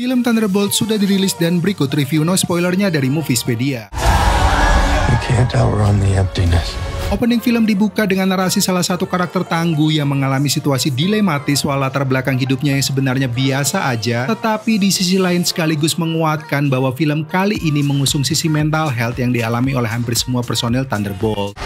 Film Thunderbolt sudah dirilis dan berikut review no spoilernya dari Moviespedia. You can't outrun the emptiness. Opening film dibuka dengan narasi salah satu karakter tangguh yang mengalami situasi dilematis soal latar belakang hidupnya yang sebenarnya biasa aja, tetapi di sisi lain sekaligus menguatkan bahwa film kali ini mengusung sisi mental health yang dialami oleh hampir semua personil Thunderbolt.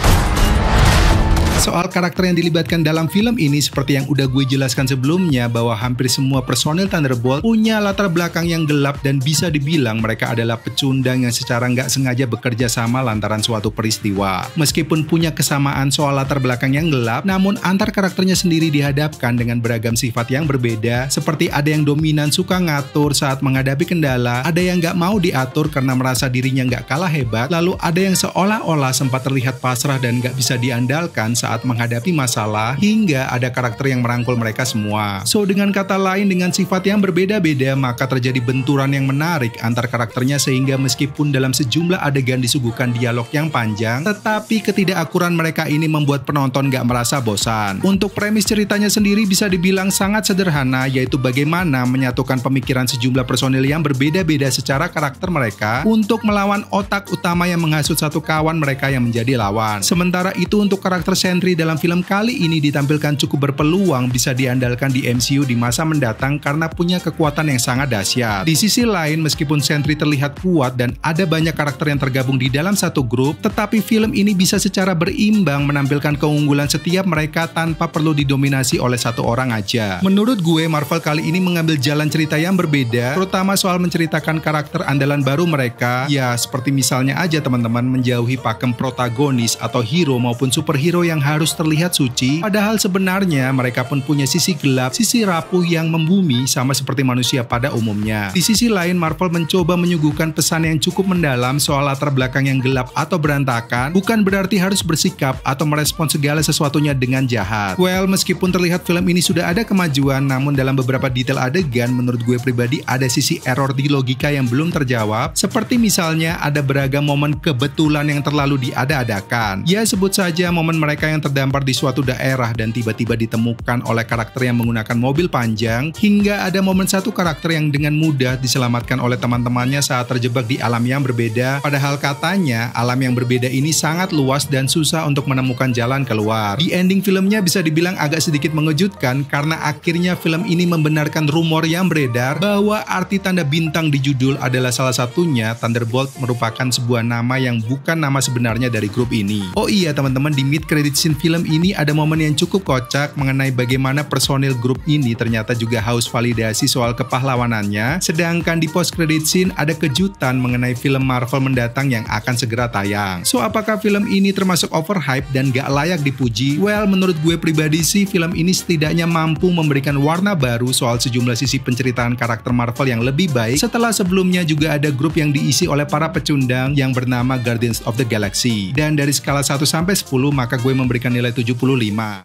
Soal karakter yang dilibatkan dalam film ini seperti yang udah gue jelaskan sebelumnya bahwa hampir semua personil Thunderbolt punya latar belakang yang gelap dan bisa dibilang mereka adalah pecundang yang secara nggak sengaja bekerja sama lantaran suatu peristiwa. Meskipun punya kesamaan soal latar belakang yang gelap, namun antar karakternya sendiri dihadapkan dengan beragam sifat yang berbeda, seperti ada yang dominan suka ngatur saat menghadapi kendala, ada yang nggak mau diatur karena merasa dirinya nggak kalah hebat, lalu ada yang seolah-olah sempat terlihat pasrah dan nggak bisa diandalkan saat menghadapi masalah, hingga ada karakter yang merangkul mereka semua. So, dengan kata lain, dengan sifat yang berbeda-beda, maka terjadi benturan yang menarik antar karakternya sehingga meskipun dalam sejumlah adegan disuguhkan dialog yang panjang, tetapi ketidakakuran mereka ini membuat penonton gak merasa bosan. Untuk premis ceritanya sendiri bisa dibilang sangat sederhana, yaitu bagaimana menyatukan pemikiran sejumlah personil yang berbeda-beda secara karakter mereka untuk melawan otak utama yang menghasut satu kawan mereka yang menjadi lawan. Sementara itu untuk karakter Sentry dalam film kali ini ditampilkan cukup berpeluang bisa diandalkan di MCU di masa mendatang karena punya kekuatan yang sangat dahsyat. Di sisi lain, meskipun Sentry terlihat kuat dan ada banyak karakter yang tergabung di dalam satu grup, tetapi film ini bisa secara berimbang menampilkan keunggulan setiap mereka tanpa perlu didominasi oleh satu orang aja. Menurut gue, Marvel kali ini mengambil jalan cerita yang berbeda, terutama soal menceritakan karakter andalan baru mereka. Ya, seperti misalnya aja teman-teman menjauhi pakem protagonis atau hero maupun superhero yang harus terlihat suci, padahal sebenarnya mereka pun punya sisi gelap, sisi rapuh yang membumi sama seperti manusia pada umumnya. Di sisi lain, Marvel mencoba menyuguhkan pesan yang cukup mendalam soal latar belakang yang gelap atau berantakan, bukan berarti harus bersikap atau merespon segala sesuatunya dengan jahat. Well, meskipun terlihat film ini sudah ada kemajuan, namun dalam beberapa detail adegan menurut gue pribadi ada sisi error di logika yang belum terjawab, seperti misalnya ada beragam momen kebetulan yang terlalu diada-adakan. Ya, sebut saja momen mereka yang terdampar di suatu daerah dan tiba-tiba ditemukan oleh karakter yang menggunakan mobil panjang, hingga ada momen satu karakter yang dengan mudah diselamatkan oleh teman-temannya saat terjebak di alam yang berbeda, padahal katanya alam yang berbeda ini sangat luas dan susah untuk menemukan jalan keluar. Di ending filmnya bisa dibilang agak sedikit mengejutkan karena akhirnya film ini membenarkan rumor yang beredar bahwa arti tanda bintang di judul adalah salah satunya Thunderbolt merupakan sebuah nama yang bukan nama sebenarnya dari grup ini. Oh iya teman-teman, di mid credit scene film ini ada momen yang cukup kocak mengenai bagaimana personil grup ini ternyata juga haus validasi soal kepahlawanannya, sedangkan di post credit scene ada kejutan mengenai film Marvel mendatang yang akan segera tayang. So, apakah film ini termasuk overhype dan gak layak dipuji? Well, menurut gue pribadi sih film ini setidaknya mampu memberikan warna baru soal sejumlah sisi penceritaan karakter Marvel yang lebih baik setelah sebelumnya juga ada grup yang diisi oleh para pecundang yang bernama Guardians of the Galaxy. Dan dari skala 1 sampai 10 maka gue memberikan nilai 75.